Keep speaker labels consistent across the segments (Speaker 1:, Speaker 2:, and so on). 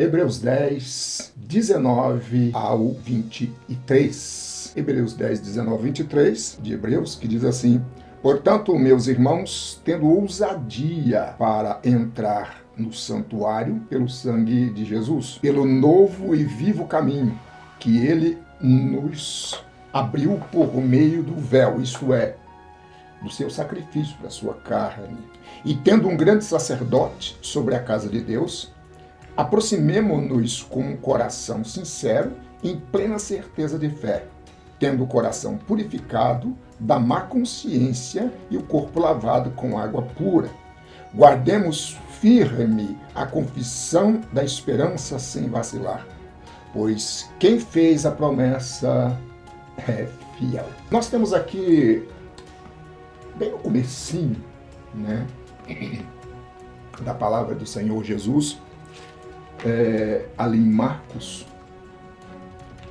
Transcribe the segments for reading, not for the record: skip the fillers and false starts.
Speaker 1: Hebreus 10, 19 ao 23. Hebreus 10, 19 ao 23, de Hebreus, que diz assim: portanto, meus irmãos, tendo ousadia para entrar no santuário pelo sangue de Jesus, pelo novo e vivo caminho que ele nos abriu por meio do véu, isto é, do seu sacrifício, da sua carne. E tendo um grande sacerdote sobre a casa de Deus, aproximemo-nos com um coração sincero, em plena certeza de fé, tendo o coração purificado da má consciência e o corpo lavado com água pura. Guardemos firme a confissão da esperança sem vacilar, pois quem fez a promessa é fiel. Nós temos aqui, bem no comecinho, né, da palavra do Senhor Jesus, ali em Marcos,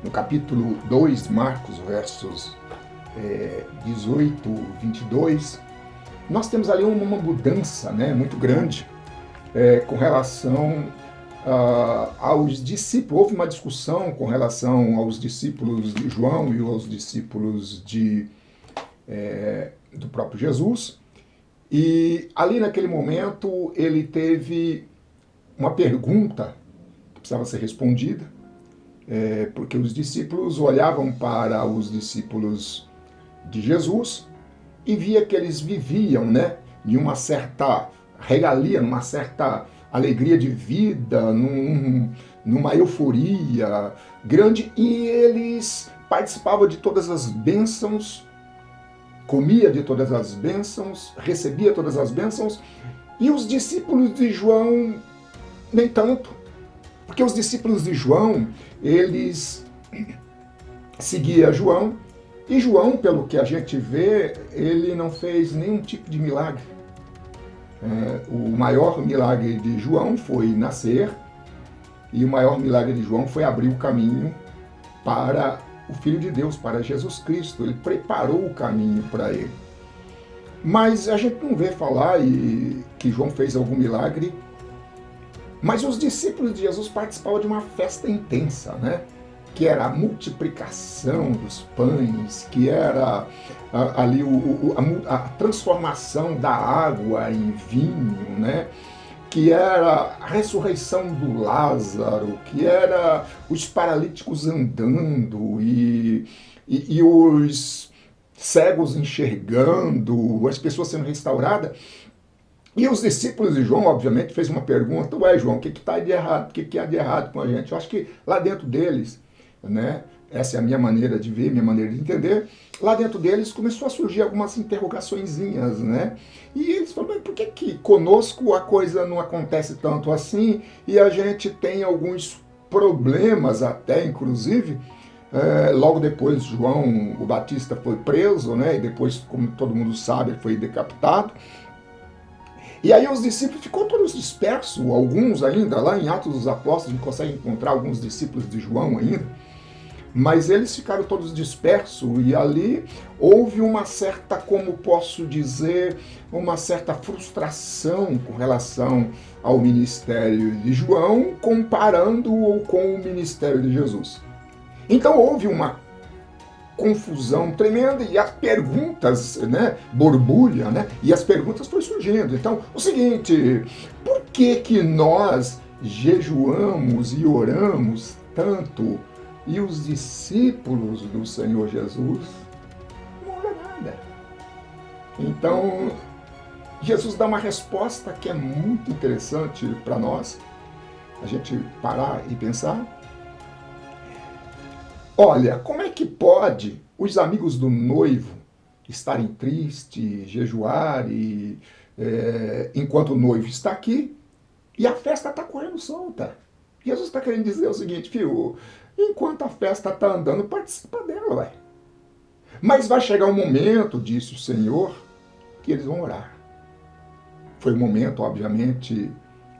Speaker 1: no capítulo 2, Marcos, versos 18, 22, nós temos ali uma mudança, né, muito grande com relação aos discípulos. Houve uma discussão com relação aos discípulos de João e aos discípulos do próprio Jesus, e ali naquele momento ele teve uma pergunta que precisava ser respondida, porque os discípulos olhavam para os discípulos de Jesus e via que eles viviam, né, de uma certa regalia, numa certa alegria de vida, numa euforia grande, e eles participavam de todas as bênçãos, comia de todas as bênçãos, recebia todas as bênçãos, e os discípulos de João nem tanto, porque os discípulos de João, eles seguiam João, e João, pelo que a gente vê, ele não fez nenhum tipo de milagre. O maior milagre de João foi nascer, e o maior milagre de João foi abrir o caminho para o Filho de Deus, para Jesus Cristo. Ele preparou o caminho para ele. Mas a gente não vê falar que João fez algum milagre. Mas os discípulos de Jesus participavam de uma festa intensa, né? Que era a multiplicação dos pães, que era ali a transformação da água em vinho, né? Que era a ressurreição do Lázaro, que era os paralíticos andando e os cegos enxergando, as pessoas sendo restauradas. E os discípulos de João, obviamente, fez uma pergunta: ué, João, o que está de errado? O que há de errado com a gente? Eu acho que lá dentro deles, né, essa é a minha maneira de ver, minha maneira de entender, lá dentro deles começou a surgir algumas interrogaçõezinhas, né? E eles falaram: mas por que conosco a coisa não acontece tanto assim e a gente tem alguns problemas até, inclusive? Logo depois, João o Batista foi preso, né? E depois, como todo mundo sabe, ele foi decapitado. E aí os discípulos ficou todos dispersos, alguns ainda, lá em Atos dos Apóstolos, a gente consegue encontrar alguns discípulos de João ainda, mas eles ficaram todos dispersos, e ali houve uma certa, como posso dizer, uma certa frustração com relação ao ministério de João, comparando-o com o ministério de Jesus. Então houve uma confusão tremenda, e as perguntas, né, borbulha, né, e as perguntas foram surgindo. Então, o seguinte: por que nós jejuamos e oramos tanto e os discípulos do Senhor Jesus não oram nada? Então, Jesus dá uma resposta que é muito interessante para nós, a gente parar e pensar. Olha, como é que pode os amigos do noivo estarem tristes, jejuar, enquanto o noivo está aqui, e a festa está correndo solta? Jesus está querendo dizer o seguinte: filho, enquanto a festa está andando, participa dela, ué. Mas vai chegar um momento, disse o Senhor, que eles vão orar. Foi o momento, obviamente,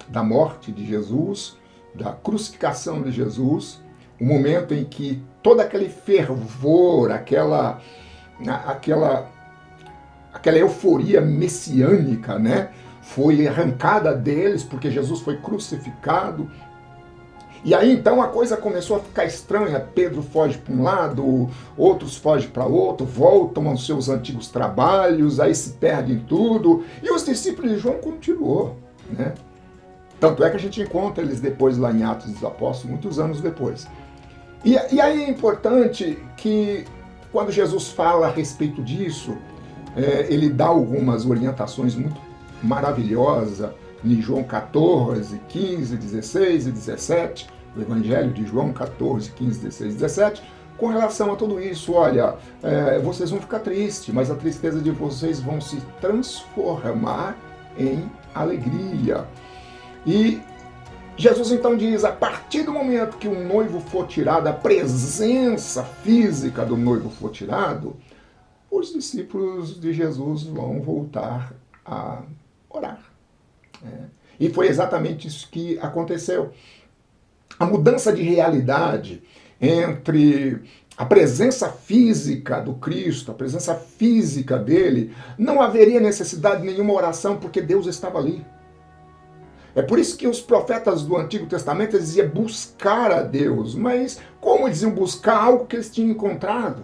Speaker 1: da morte de Jesus, da crucificação de Jesus, o momento em que todo aquele fervor, aquela euforia messiânica, né, foi arrancada deles, porque Jesus foi crucificado. E aí então a coisa começou a ficar estranha. Pedro foge para um lado, outros fogem para outro, voltam aos seus antigos trabalhos, aí se perdem tudo. E os discípulos de João continuou, né? Tanto é que a gente encontra eles depois lá em Atos dos Apóstolos, muitos anos depois. E aí é importante que quando Jesus fala a respeito disso, ele dá algumas orientações muito maravilhosas em João 14, 15, 16 e 17, o Evangelho de João 14, 15, 16 e 17, com relação a tudo isso. Olha, vocês vão ficar tristes, mas a tristeza de vocês vão se transformar em alegria. E Jesus então diz, a partir do momento que o noivo for tirado, a presença física do noivo for tirado, os discípulos de Jesus vão voltar a orar. E foi exatamente isso que aconteceu. A mudança de realidade entre a presença física do Cristo, a presença física dele, não haveria necessidade de nenhuma oração, porque Deus estava ali. É por isso que os profetas do Antigo Testamento diziam buscar a Deus, mas como diziam buscar algo que eles tinham encontrado?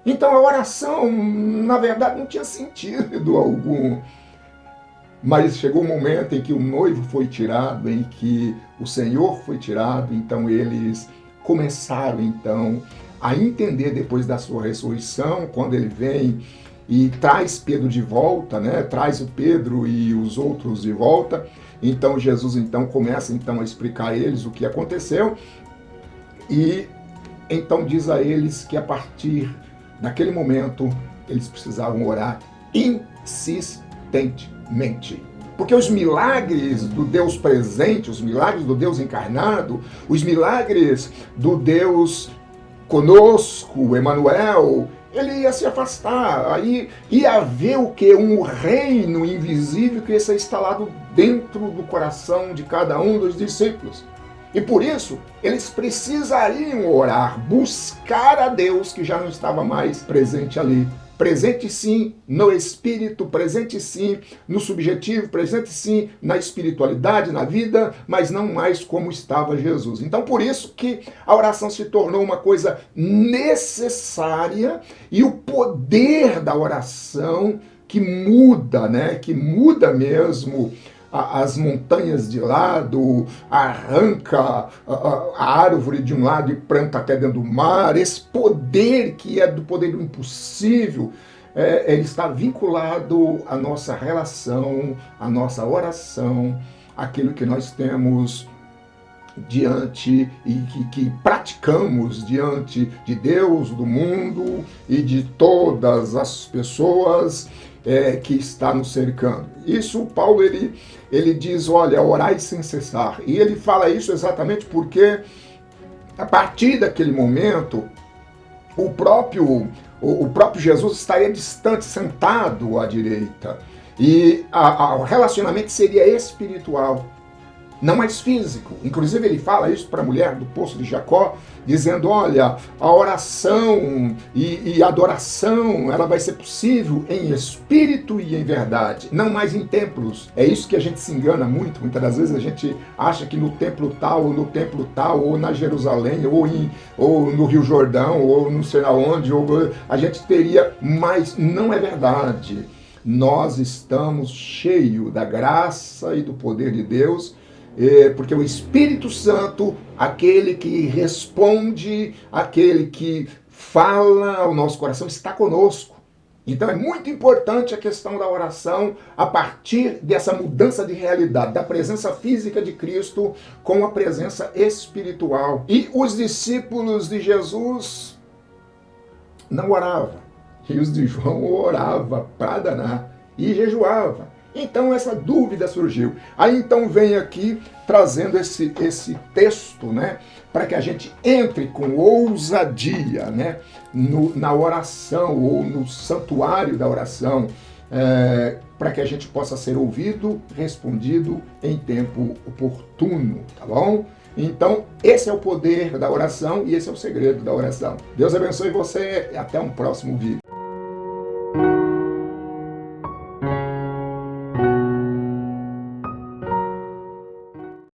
Speaker 1: Então a oração, na verdade, não tinha sentido algum. Mas chegou um momento em que o noivo foi tirado, em que o Senhor foi tirado, então eles começaram então a entender depois da sua ressurreição, quando ele vem e traz Pedro de volta, né? Traz o Pedro e os outros de volta. Então Jesus então começa então a explicar a eles o que aconteceu e então diz a eles que a partir daquele momento eles precisavam orar insistentemente. Porque os milagres do Deus presente, os milagres do Deus encarnado, os milagres do Deus conosco, Emanuel, ele ia se afastar, aí ia haver o quê? Um reino invisível que ia ser instalado dentro do coração de cada um dos discípulos. E por isso, eles precisariam orar, buscar a Deus que já não estava mais presente ali. Presente sim no espírito, presente sim no subjetivo, presente sim na espiritualidade, na vida, mas não mais como estava Jesus. Então por isso que a oração se tornou uma coisa necessária e o poder da oração que muda, né? Que muda mesmo as montanhas de lado, arranca a árvore de um lado e planta até dentro do mar. Esse poder que é do poder do impossível, ele está vinculado à nossa relação, à nossa oração, aquilo que nós temos diante e que praticamos diante de Deus, do mundo e de todas as pessoas que está nos cercando. Isso Paulo ele diz, olha, orai sem cessar. E ele fala isso exatamente porque a partir daquele momento o próprio Jesus estaria distante, sentado à direita. E o relacionamento seria espiritual, não mais físico. Inclusive ele fala isso para a mulher do poço de Jacó, dizendo, olha, a oração e a adoração, ela vai ser possível em espírito e em verdade, não mais em templos. É isso que a gente se engana muito, muitas das vezes a gente acha que no templo tal, ou na Jerusalém, ou no Rio Jordão, ou não sei aonde, ou a gente teria, mas não é verdade. Nós estamos cheios da graça e do poder de Deus, porque o Espírito Santo, aquele que responde, aquele que fala ao nosso coração, está conosco. Então é muito importante a questão da oração a partir dessa mudança de realidade, da presença física de Cristo com a presença espiritual. E os discípulos de Jesus não oravam, e os de João oravam para danar e jejuava. Então essa dúvida surgiu. Aí então vem aqui trazendo esse texto, né, para que a gente entre com ousadia, né, na oração ou no santuário da oração, para que a gente possa ser ouvido, respondido em tempo oportuno, tá bom? Então esse é o poder da oração e esse é o segredo da oração. Deus abençoe você e até um próximo vídeo.